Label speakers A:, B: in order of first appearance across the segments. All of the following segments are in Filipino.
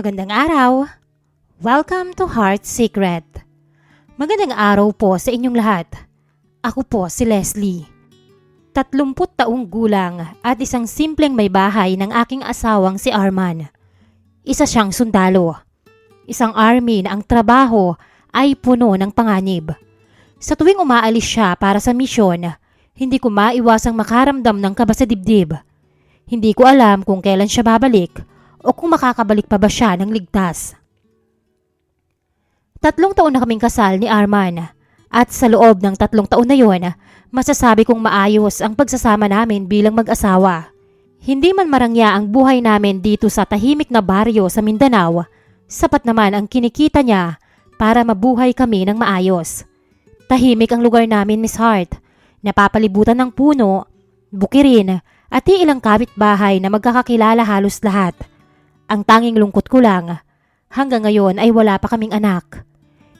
A: Magandang araw! Welcome to Heart Secret. Magandang araw po sa inyong lahat. Ako po si Leslie. 30 taong gulang at isang simpleng may bahay ng aking asawang si Arman. Isa siyang sundalo. Isang army na ang trabaho ay puno ng panganib. Sa tuwing umaalis siya para sa misyon, hindi ko maiwasang makaramdam ng kaba sa dibdib. Hindi ko alam kung kailan siya babalik o kung makakabalik pa ba siya ng ligtas. 3 taon na kaming kasal ni Arman at sa loob ng 3 taon na yon, masasabi kong maayos ang pagsasama namin bilang mag-asawa. Hindi man marangya ang buhay namin dito sa tahimik na baryo sa Mindanao, sapat naman ang kinikita niya para mabuhay kami ng maayos. Tahimik ang lugar namin, Miss Hart, napapalibutan ng puno, bukirin at ilang kapitbahay na magkakakilala halos lahat. Ang tanging lungkot ko lang, hanggang ngayon ay wala pa kaming anak.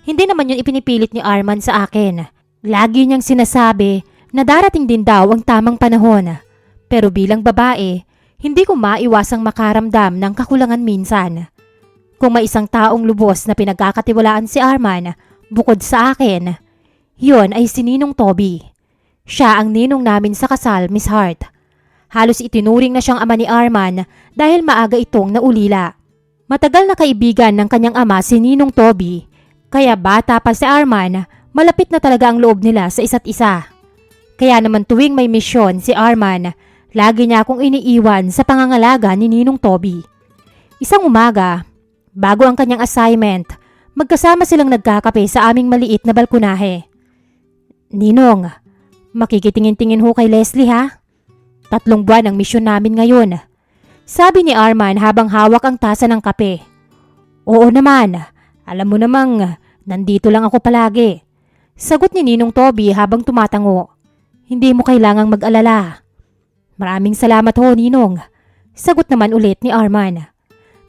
A: Hindi naman yun ipinipilit ni Arman sa akin. Lagi niyang sinasabi na darating din daw ang tamang panahon. Pero bilang babae, hindi ko maiwasang makaramdam ng kakulangan minsan. Kung may isang taong lubos na pinagkakatiwalaan si Arman bukod sa akin, yun ay si Ninong Toby. Siya ang ninong namin sa kasal, Miss Hart. Halos itinuring na siyang ama ni Arman dahil maaga itong naulila. Matagal na kaibigan ng kanyang ama si Ninong Toby, kaya bata pa si Arman, malapit na talaga ang loob nila sa isa't isa. Kaya naman tuwing may misyon si Arman, lagi niya akong iniiwan sa pangangalaga ni Ninong Toby. Isang umaga, bago ang kanyang assignment, magkasama silang nagkakape sa aming maliit na balkonahe. "Ninong, makikitingin-tingin ho kay Leslie ha? 3 buwan ang misyon namin ngayon," sabi ni Arman habang hawak ang tasa ng kape. "Oo naman, alam mo namang nandito lang ako palagi," sagot ni Ninong Toby habang tumatango. "Hindi mo kailangang mag-alala." "Maraming salamat ho, Ninong," sagot naman ulit ni Arman.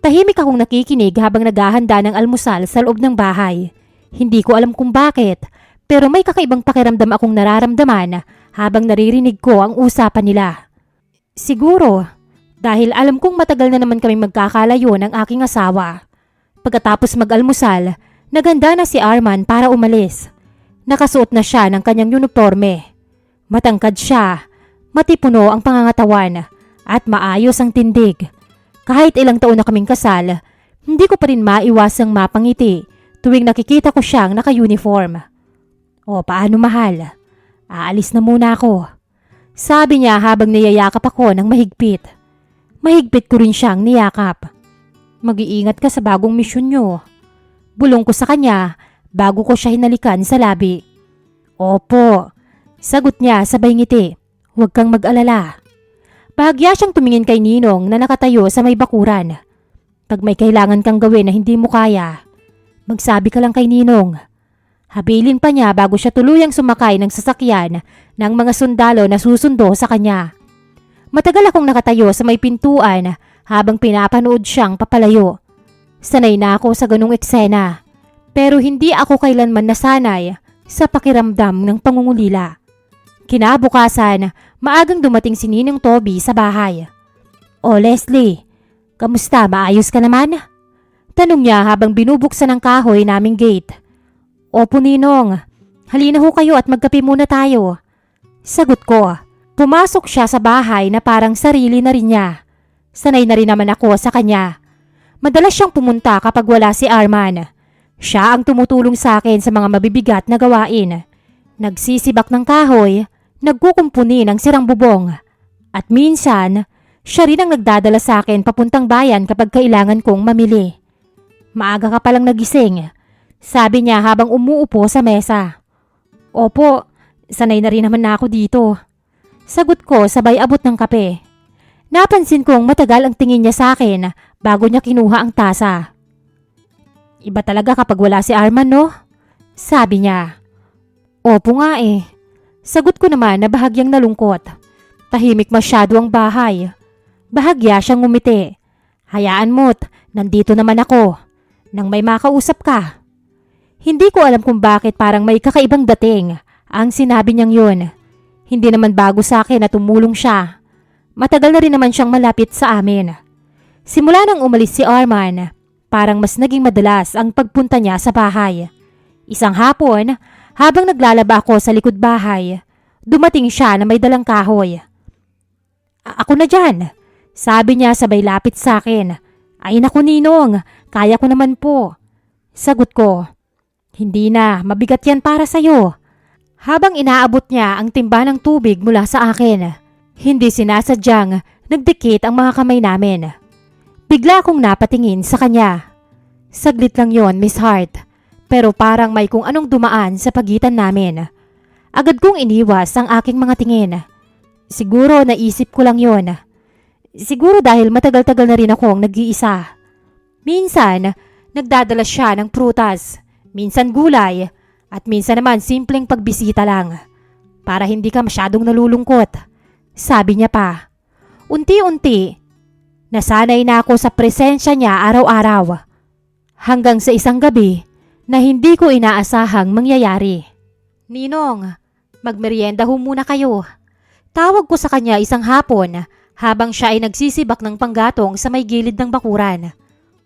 A: Tahimik akong nakikinig habang naghahanda ng almusal sa loob ng bahay. Hindi ko alam kung bakit, pero may kakaibang pakiramdam akong nararamdaman habang naririnig ko ang usapan nila. Siguro, dahil alam kong matagal na naman kaming magkakalayo ng aking asawa. Pagkatapos mag-almusal, naganda na si Arman para umalis. Nakasuot na siya ng kanyang uniforme. Matangkad siya, matipuno ang pangangatawan, at maayos ang tindig. Kahit ilang taon na kaming kasal, hindi ko pa rin maiwasang mapangiti tuwing nakikita ko siyang naka-uniform. "O paano mahal? Aalis na muna ako," sabi niya habang niyayakap ako ng mahigpit. Mahigpit ko rin siyang niyakap. "Mag-iingat ka sa bagong misyon niyo," bulong ko sa kanya bago ko siya hinalikan sa labi. "Opo," sagot niya sabay ngiti. "Huwag kang mag-alala." Bahagya siyang tumingin kay Ninong na nakatayo sa may bakuran. "Pag may kailangan kang gawin na hindi mo kaya, magsabi ka lang kay Ninong." Habilin pa niya bago siya tuluyang sumakay ng sasakyan ng mga sundalo na susundo sa kanya. Matagal akong nakatayo sa may pintuan habang pinapanood siyang papalayo. Sanay na ako sa ganung eksena, pero hindi ako kailanman nasanay sa pakiramdam ng pangungulila. Kinabukasan, maagang dumating si Ninong Toby sa bahay. "O Leslie, kamusta? Maayos ka naman?" tanong niya habang binubuksan ang kahoy naming gate. "Opo, Ninong. Halina ho kayo at magkape muna tayo," sagot ko. Pumasok siya sa bahay na parang sarili na rin niya. Sanay na rin naman ako sa kanya. Madalas siyang pumunta kapag wala si Arman. Siya ang tumutulong sa akin sa mga mabibigat na gawain. Nagsisibak ng kahoy, nagkukumpuni ng sirang bubong. At minsan, siya rin ang nagdadala sa akin papuntang bayan kapag kailangan kong mamili. "Maaga ka palang nagising," sabi niya habang umuupo sa mesa. "Opo, sanay na rin naman na ako dito," sagot ko sabay abot ng kape. Napansin kong matagal ang tingin niya sa akin bago niya kinuha ang tasa. "Iba talaga kapag wala si Arman, no?" sabi niya. "Opo nga eh," sagot ko naman na bahagyang nalungkot. Tahimik masyado ang bahay. Bahagya siyang ngumiti. "Hayaan mo't, nandito naman ako. Nang may makausap ka." Hindi ko alam kung bakit parang may kakaibang dating ang sinabi niyang yun. Hindi naman bago sa akin na tumulong siya. Matagal na rin naman siyang malapit sa amin. Simula nang umalis si Arman, Parang mas naging madalas ang pagpunta niya sa bahay. Isang hapon, habang naglalaba ako sa likod bahay, dumating siya na may dalang kahoy. Ako na dyan, sabi niya sabay lapit sa akin. Ay naku Ninong, kaya ko naman po. Sagot ko, hindi na, mabigat yan para sa'yo. Habang inaabot niya ang timba ng tubig mula sa akin, hindi sinasadyang nagdikit ang mga kamay namin. Bigla akong napatingin sa kanya. Saglit lang yon, Miss Hart, pero parang may kung anong dumaan sa pagitan namin. Agad kong iniwas ang aking mga tingin. Siguro naisip ko lang yon. Siguro dahil matagal-tagal na rin akong nag-iisa. Minsan, nagdadala siya ng prutas, minsan gulay, at minsan naman simpleng pagbisita lang. Para hindi ka masyadong nalulungkot. Sabi niya pa. Unti-unti, nasanay na ako sa presensya niya araw-araw. Hanggang sa isang gabi na hindi ko inaasahang mangyayari. Ninong, magmerienda ho muna kayo. Tawag ko sa kanya isang hapon habang siya ay nagsisibak ng panggatong sa may gilid ng bakuran.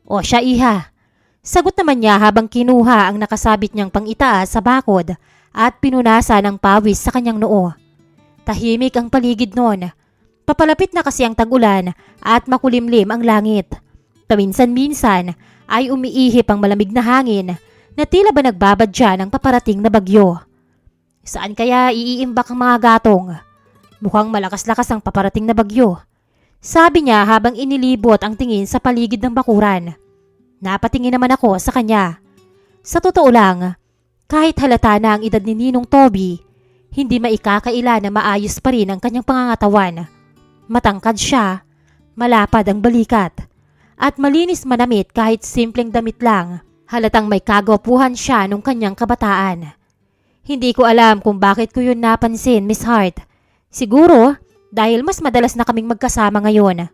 A: O siya iha. Sagot naman niya habang kinuha ang nakasabit niyang pangitaas sa bakod at pinunasa ng pawis sa kanyang noo. Tahimik ang paligid noon. Papalapit na kasi ang tag-ulan at makulimlim ang langit. Paminsan-minsan ay umiihip ang malamig na hangin na tila ba nagbabadya ng paparating na bagyo. Saan kaya iiimbak ang mga gatong? Mukhang malakas-lakas ang paparating na bagyo. Sabi niya habang inilibot ang tingin sa paligid ng bakuran. Napatingin naman ako sa kanya. Sa totoo lang, kahit halata na ang edad ni Ninong Toby, hindi maikakaila na maayos pa rin ang kanyang pangangatawan. Matangkad siya, malapad ang balikat, at malinis manamit kahit simpleng damit lang. Halatang may kagwapuhan siya nung kanyang kabataan. Hindi ko alam kung bakit ko yun napansin, Miss Hart. Siguro dahil mas madalas na kaming magkasama ngayon.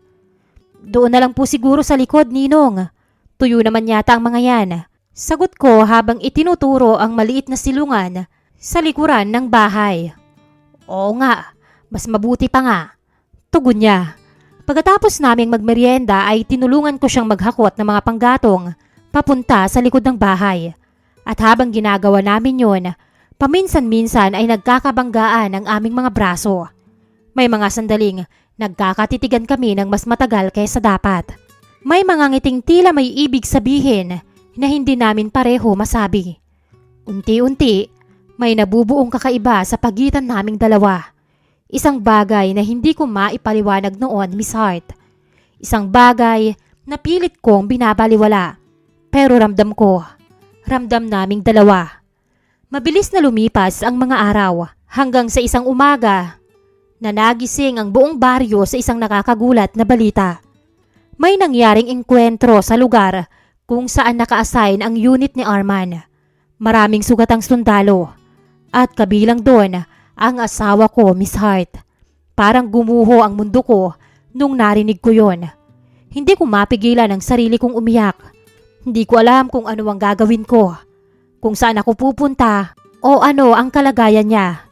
A: Doon na lang po siguro sa likod, Ninong. Tuyo naman yata ang mga yan. Sagot ko habang itinuturo ang maliit na silungan sa likuran ng bahay. Oo nga, mas mabuti pa nga. Tugon niya. Pagkatapos naming magmerienda ay tinulungan ko siyang maghakot ng mga panggatong papunta sa likod ng bahay. At habang ginagawa namin yon, paminsan-minsan ay nagkakabanggaan ang aming mga braso. May mga sandaling nagkakatitigan kami ng mas matagal kaysa dapat. May mga ngiting tila may ibig sabihin na hindi namin pareho masabi. Unti-unti, may nabubuong kakaiba sa pagitan naming dalawa. Isang bagay na hindi ko maipaliwanag noon, Miss Hart. Isang bagay na pilit kong binabaliwala. Pero ramdam ko, ramdam naming dalawa. Mabilis na lumipas ang mga araw hanggang sa isang umaga na nagising ang buong baryo sa isang nakakagulat na balita. May nangyaring engkwentro sa lugar kung saan naka-assign ang unit ni Arman. Maraming sugatang sundalo at kabilang doon ang asawa ko, Miss Hart. Parang gumuho ang mundo ko nung narinig ko yon. Hindi ko mapigilan ang sarili kong umiyak. Hindi ko alam kung ano ang gagawin ko, kung saan ako pupunta o ano ang kalagayan niya.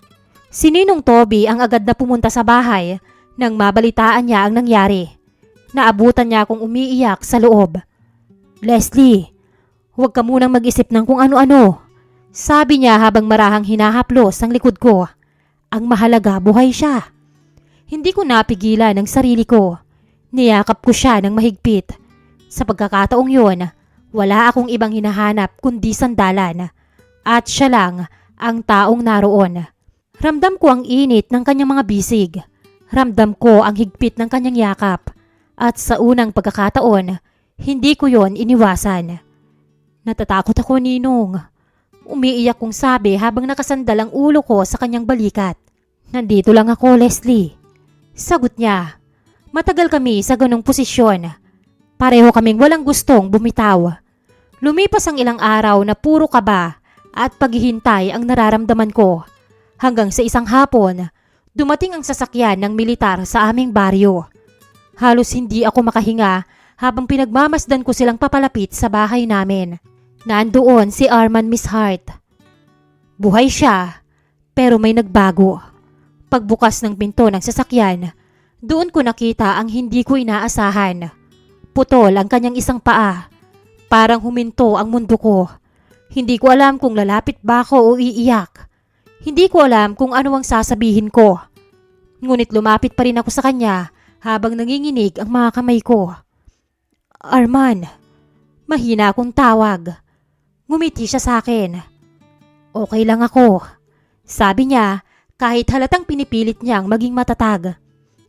A: Si Ninong Toby ang agad na pumunta sa bahay nang mabalitaan niya ang nangyari. Naabutan niya akong umiiyak sa loob. Leslie, huwag ka munang mag-isip ng kung ano-ano. Sabi niya habang marahang hinahaplos ang likod ko. Ang mahalaga, buhay siya. Hindi ko napigilan ang sarili ko. Niyakap ko siya ng mahigpit. Sa pagkakataong yun, wala akong ibang hinahanap kundi sandalan. At siya lang ang taong naroon. Ramdam ko ang init ng kanyang mga bisig. Ramdam ko ang higpit ng kanyang yakap. At sa unang pagkakataon, hindi ko yon iniwasan. Natatakot ako, Ninong. Umiiyak kong sabi habang nakasandal ang ulo ko sa kanyang balikat. Nandito lang ako, Leslie. Sagot niya. Matagal kami sa ganong posisyon. Pareho kaming walang gustong bumitaw. Lumipas ang ilang araw na puro kaba at paghihintay ang nararamdaman ko. Hanggang sa isang hapon, dumating ang sasakyan ng militar sa aming baryo. Halos hindi ako makahinga habang pinagmamasdan ko silang papalapit sa bahay namin. Nandoon si Arman, Miss Hart. Buhay siya, pero may nagbago. Pagbukas ng pinto ng sasakyan, doon ko nakita ang hindi ko inaasahan. Putol ang kanyang isang paa. Parang huminto ang mundo ko. Hindi ko alam kung lalapit ba ako o iiyak. Hindi ko alam kung ano ang sasabihin ko. Ngunit lumapit pa rin ako sa kanya habang nanginginig ang mga kamay ko. Arman, mahina akong tawag. Ngumiti siya sa akin. Okay lang ako. Sabi niya kahit halatang pinipilit niyang maging matatag.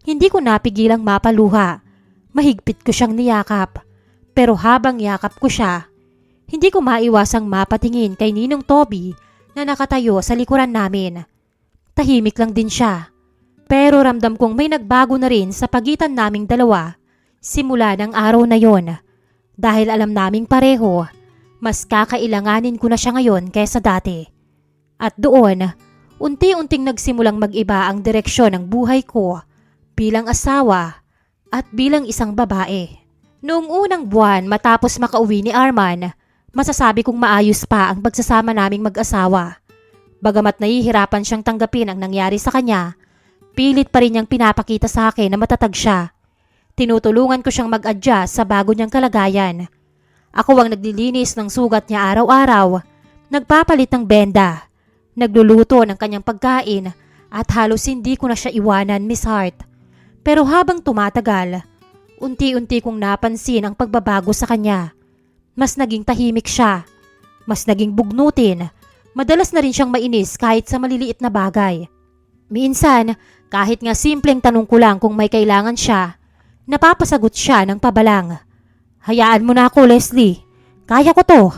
A: Hindi ko napigilang mapaluha. Mahigpit ko siyang niyakap. Pero habang yakap ko siya, hindi ko maiwasang mapatingin kay Ninong Toby na nakatayo sa likuran namin. Tahimik lang din siya. Pero ramdam kong may nagbago na rin sa pagitan naming dalawa simula ng araw na yon. Dahil alam naming pareho, mas kakailanganin ko na siya ngayon kaysa dati. At doon, unti-unting nagsimulang mag-iba ang direksyon ng buhay ko bilang asawa at bilang isang babae. Noong unang buwan matapos makauwi ni Arman, masasabi kong maayos pa ang pagsasama naming mag-asawa. Bagamat nahihirapan siyang tanggapin ang nangyari sa kanya, pilit pa rin niyang pinapakita sa akin na matatag siya. Tinutulungan ko siyang mag-adjust sa bago niyang kalagayan. Ako ang naglilinis ng sugat niya araw-araw, nagpapalit ng benda, nagluluto ng kanyang pagkain at halos hindi ko na siya iwanan, Miss Hart. Pero habang tumatagal, unti-unti kong napansin ang pagbabago sa kanya. Mas naging tahimik siya, mas naging bugnutin, madalas na rin siyang mainis kahit sa maliliit na bagay. Minsan, kahit nga simpleng tanong ko lang kung may kailangan siya, napapasagot siya ng pabalang. Hayaan mo na ako, Leslie. Kaya ko to.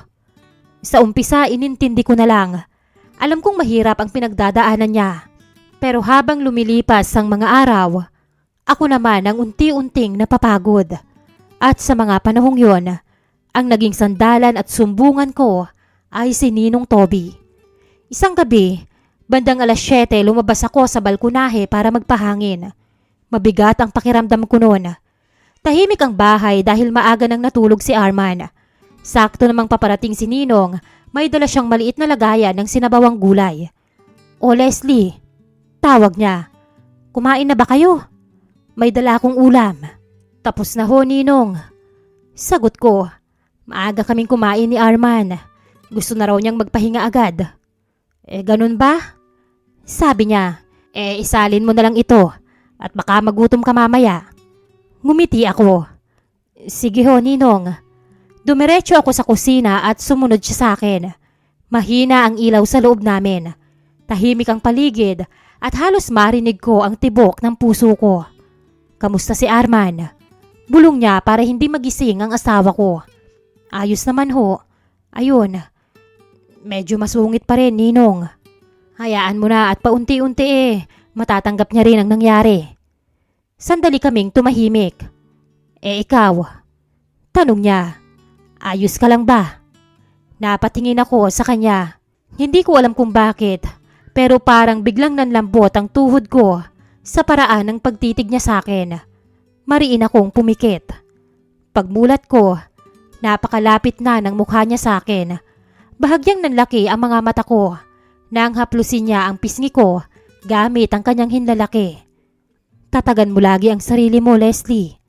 A: Sa umpisa, inintindi ko na lang. Alam kong mahirap ang pinagdadaanan niya. Pero habang lumilipas ang mga araw, ako naman ang unti-unting napapagod. At sa mga panahong yon, ang naging sandalan at sumbungan ko ay si Ninong Toby. Isang gabi, bandang 7:00 lumabas ako sa balkonahe para magpahangin. Mabigat ang pakiramdam ko noon. Tahimik ang bahay dahil maaga nang natulog si Arman. Sakto namang paparating si Ninong, may dala siyang maliit na lagayan ng sinabawang gulay. "O Leslie," tawag niya. "Kumain na ba kayo? May dala akong ulam." "Tapos na ho, Ninong." Sagot ko. Maaga kaming kumain ni Arman. Gusto na raw niyang magpahinga agad. Ganun ba?" Sabi niya. Isalin mo na lang ito at baka magutom ka mamaya." Ngumiti ako. "Sige ho, Ninong." Dumiretso ako sa kusina at sumunod siya sa akin. Mahina ang ilaw sa loob namin. Tahimik ang paligid at halos marinig ko ang tibok ng puso ko. "Kamusta si Arman?" Bulong niya para hindi magising ang asawa ko. "Ayos naman ho. Ayun. Medyo masungit pa rin, Ninong." "Hayaan mo na at paunti-unti matatanggap niya rin ang nangyari." Sandali kaming tumahimik. Ikaw?" Tanong niya. "Ayos ka lang ba?" Napatingin ako sa kanya. Hindi ko alam kung bakit, pero parang biglang nanlambot ang tuhod ko sa paraan ng pagtitig niya sa akin. Mariin akong pumikit. Pagmulat ko, napakalapit na ng mukha niya sa akin. Bahagyang nanlaki ang mga mata ko nang haplusin niya ang pisngi ko gamit ang kanyang hinlalaki. "Tatagan mo lagi ang sarili mo, Leslie."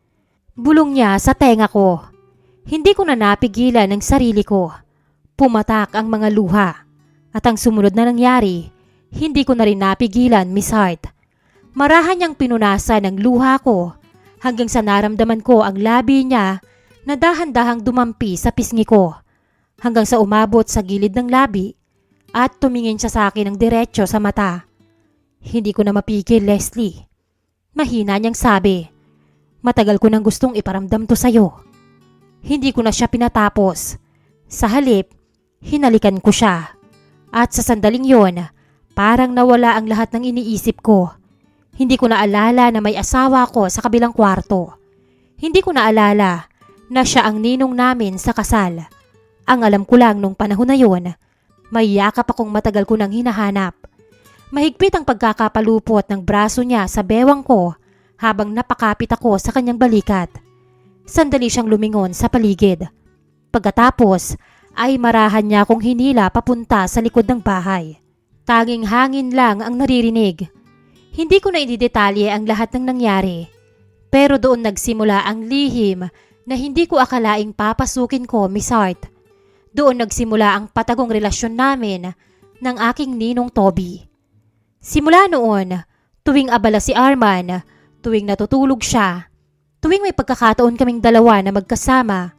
A: Bulong niya sa tenga ko. Hindi ko na napigilan ang sarili ko. Pumatak ang mga luha. At ang sumunod na nangyari, hindi ko na rin napigilan, Miss Hart. Marahan niyang pinunasan ang luha ko hanggang sa naramdaman ko ang labi niya na dahan-dahang dumampi sa pisngi ko. Hanggang sa umabot sa gilid ng labi at tumingin siya sa akin ng diretso sa mata. "Hindi ko na mapigil, Leslie." Mahina niyang sabi. "Matagal ko nang gustong iparamdam to sa'yo." Hindi ko na siya pinatapos. Sa halip, hinalikan ko siya. At sa sandaling yon, parang nawala ang lahat ng iniisip ko. Hindi ko naalala na may asawa ko sa kabilang kwarto. Hindi ko naalala na siya ang ninong namin sa kasal. Ang alam ko lang nung panahon na yon, may yakap akong matagal ko nang hinahanap. Mahigpit ang pagkakapalupot ng braso niya sa bewang ko habang napakapit ako sa kanyang balikat. Sandali siyang lumingon sa paligid. Pagkatapos ay marahan niya akong hinila papunta sa likod ng bahay. Tanging hangin lang ang naririnig. Hindi ko na ididetalye ang lahat ng nangyari. Pero doon nagsimula ang lihim na hindi ko akalaing papasukin ko, Miss Hart. Doon nagsimula ang patagong relasyon namin ng aking ninong Toby. Simula noon, tuwing abala si Arman, tuwing natutulog siya, tuwing may pagkakataon kaming dalawa na magkasama,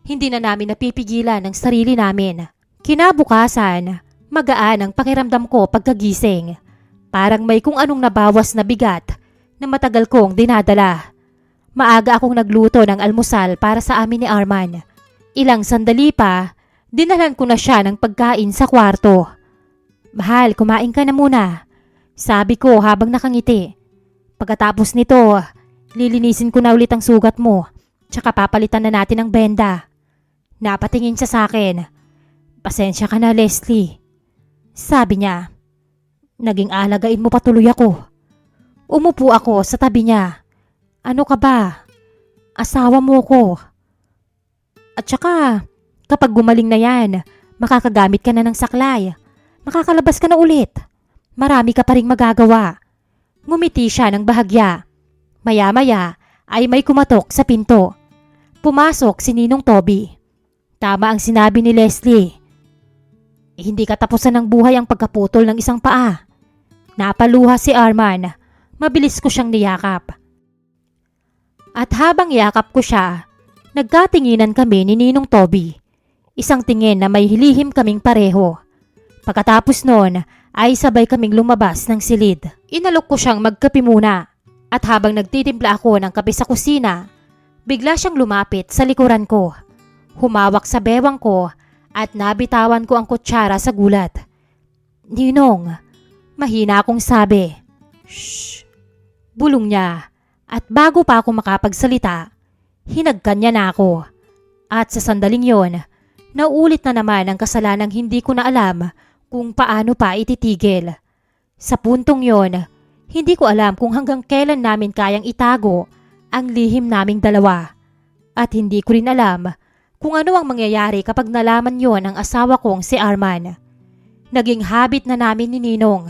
A: hindi na namin napipigilan ang sarili namin. Kinabukasan, magaan ang pakiramdam ko pagkagising. Parang may kung anong nabawas na bigat na matagal kong dinadala. Maaga akong nagluto ng almusal para sa amin ni Arman. Ilang sandali pa, dinalan ko na siya ng pagkain sa kwarto. "Mahal, kumain ka na muna," sabi ko habang nakangiti. "Pagkatapos nito, lilinisin ko na ulit ang sugat mo, tsaka papalitan na natin ang benda." Napatingin siya sa akin. "Pasensya ka na, Leslie," sabi niya. "Naging alagain mo patuloy ako." Umupo ako sa tabi niya. "Ano ka ba? Asawa mo ko. At saka, kapag gumaling na yan, makakagamit ka na ng saklay. Makakalabas ka na ulit. Marami ka pa ring magagawa." Ngumiti siya ng bahagya. Maya-maya ay may kumatok sa pinto. Pumasok si Ninong Toby. Tama ang sinabi ni Leslie. Hindi katapusan ng buhay ang pagkaputol ng isang paa. Napaluha si Arman. Mabilis ko siyang niyakap. At habang yakap ko siya, nagkatinginan kami ni Ninong Toby. Isang tingin na may hilihim kaming pareho. Pagkatapos noon ay sabay kaming lumabas ng silid. Inalok ko siyang magkape muna. At habang nagtitimpla ako ng kape sa kusina, bigla siyang lumapit sa likuran ko. Humawak sa bewang ko at nabitawan ko ang kutsara sa gulat. "Ninong," mahina akong sabi. "Shh!" Bulong niya. At bago pa ako makapagsalita, hinagkan niya na ako. At sa sandaling yon, naulit na naman ang kasalanang hindi ko na alam kung paano pa ititigil. Sa puntong yon, hindi ko alam kung hanggang kailan namin kayang itago ang lihim naming dalawa. At hindi ko rin alam kung ano ang mangyayari kapag nalaman yon ng asawa kong si Arman. Naging habit na namin ni Ninong.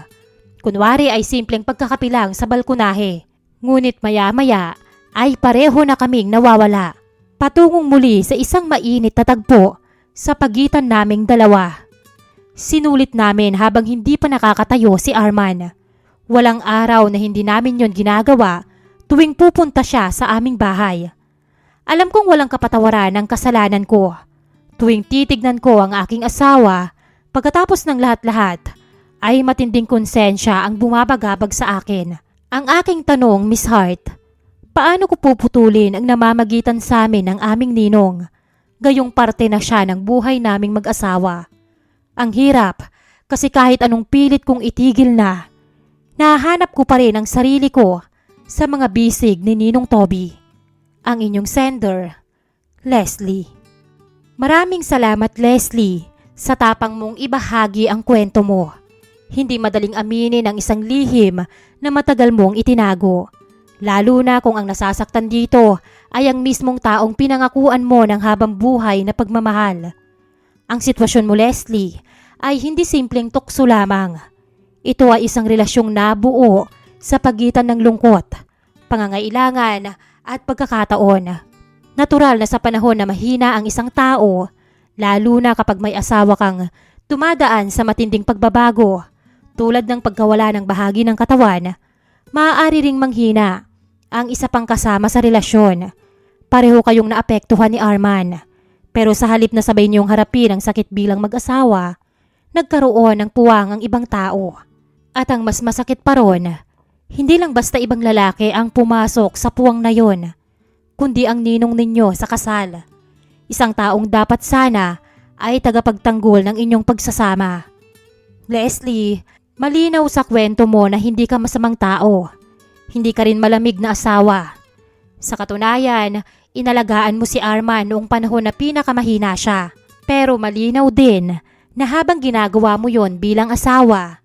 A: Kunwari ay simpleng pagkakapilang sa balkonahe. Ngunit maya-maya ay pareho na kaming nawawala. Patungong muli sa isang mainit na tagpo sa pagitan naming dalawa. Sinulit namin habang hindi pa nakakatayo si Arman. Walang araw na hindi namin yon ginagawa tuwing pupunta siya sa aming bahay. Alam kong walang kapatawaran ang kasalanan ko. Tuwing titignan ko ang aking asawa, pagkatapos ng lahat-lahat, ay matinding konsensya ang bumabagabag sa akin. Ang aking tanong, Miss Hart, paano ko puputulin ang namamagitan sa amin ng aming ninong? Gayong parte na siya ng buhay naming mag-asawa. Ang hirap, kasi kahit anong pilit kong itigil na, nahanap ko pa rin ang sarili ko sa mga bisig ni Ninong Toby. Ang inyong sender, Leslie. Maraming salamat, Leslie, sa tapang mong ibahagi ang kwento mo. Hindi madaling aminin ang isang lihim na matagal mong itinago. Lalo na kung ang nasasaktan dito ay ang mismong taong pinangakuan mo ng habang buhay na pagmamahal. Ang sitwasyon mo, Leslie, ay hindi simpleng tukso lamang. Ito ay isang relasyong nabuo sa pagitan ng lungkot, pangangailangan at pagkakataon. Natural na sa panahon na mahina ang isang tao, lalo na kapag may asawa kang dumadaan sa matinding pagbabago, tulad ng pagkawala ng bahagi ng katawan, maaari ring manghina ang isa pang kasama sa relasyon. Pareho kayong naapektuhan ni Arman, pero sa halip na sabay niyong harapin ang sakit bilang mag-asawa, nagkaroon ng puwang ang ibang tao. At ang mas masakit pa ron, hindi lang basta ibang lalaki ang pumasok sa puwang na yon, kundi ang ninong ninyo sa kasal. Isang taong dapat sana ay tagapagtanggol ng inyong pagsasama. Leslie, malinaw sa kwento mo na hindi ka masamang tao. Hindi ka rin malamig na asawa. Sa katunayan, inalagaan mo si Arman noong panahon na pinakamahina siya. Pero malinaw din na habang ginagawa mo yon bilang asawa,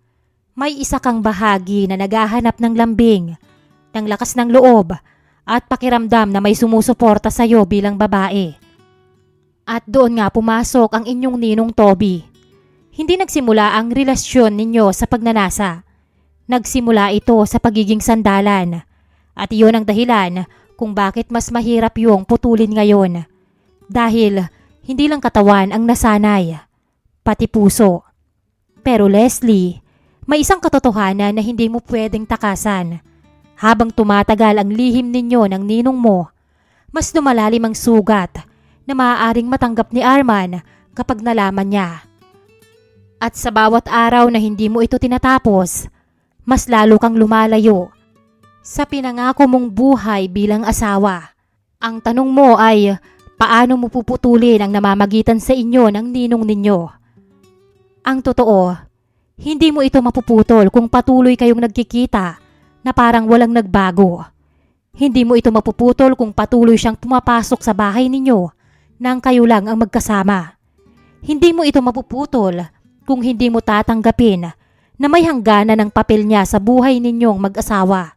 A: may isa kang bahagi na naghahanap ng lambing, ng lakas ng loob at pakiramdam na may sumusuporta sa iyo bilang babae. At doon nga pumasok ang inyong ninong Toby. Hindi nagsimula ang relasyon ninyo sa pagnanasa. Nagsimula ito sa pagiging sandalan. At iyon ang dahilan kung bakit mas mahirap yung putulin ngayon. Dahil hindi lang katawan ang nasanay, pati puso. Pero Leslie, may isang katotohanan na hindi mo pwedeng takasan. Habang tumatagal ang lihim ninyo ng ninong mo, mas lumalalim ang sugat na maaaring matanggap ni Arman kapag nalaman niya. At sa bawat araw na hindi mo ito tinatapos, mas lalo kang lumalayo sa pinangako mong buhay bilang asawa. Ang tanong mo ay, paano mo puputulin ang namamagitan sa inyo ng ninong ninyo? Ang totoo, hindi mo ito mapuputol kung patuloy kayong nagkikita na parang walang nagbago. Hindi mo ito mapuputol kung patuloy siyang pumapasok sa bahay ninyo nang kayo lang ang magkasama. Hindi mo ito mapuputol kung hindi mo tatanggapin na may hangganan ng papel niya sa buhay ninyong mag-asawa.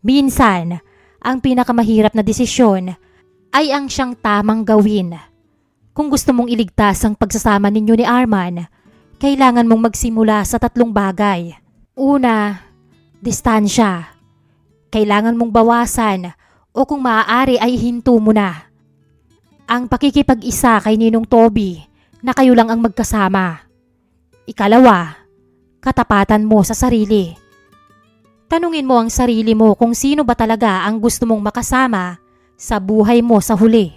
A: Minsan, ang pinakamahirap na desisyon ay ang siyang tamang gawin. Kung gusto mong iligtas ang pagsasama ninyo ni Arman, kailangan mong magsimula sa 3 bagay. Una, distansya. Kailangan mong bawasan o kung maaari ay hinto mo na ang pakikipag-isa kay Ninong Toby na kayo lang ang magkasama. Ikalawa, katapatan mo sa sarili. Tanungin mo ang sarili mo kung sino ba talaga ang gusto mong makasama sa buhay mo sa huli.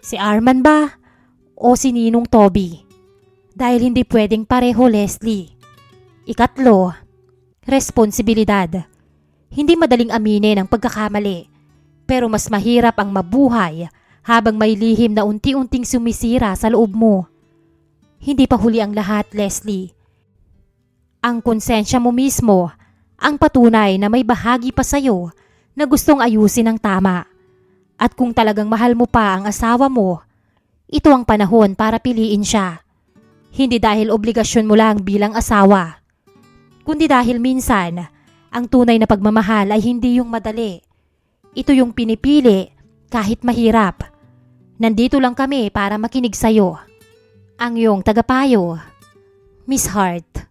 A: Si Arman ba o si Ninong Toby? Dahil hindi pwedeng pareho, Leslie. Ikatlo, responsibilidad. Hindi madaling aminin ang pagkakamali, pero mas mahirap ang mabuhay habang may lihim na unti-unting sumisira sa loob mo. Hindi pa huli ang lahat, Leslie. Ang konsensya mo mismo ang patunay na may bahagi pa sa'yo na gustong ayusin ng tama. At kung talagang mahal mo pa ang asawa mo, ito ang panahon para piliin siya. Hindi dahil obligasyon mo lang bilang asawa, kundi dahil minsan, ang tunay na pagmamahal ay hindi yung madali. Ito yung pinipili kahit mahirap. Nandito lang kami para makinig sa'yo. Ang iyong tagapayo, Miss Hart.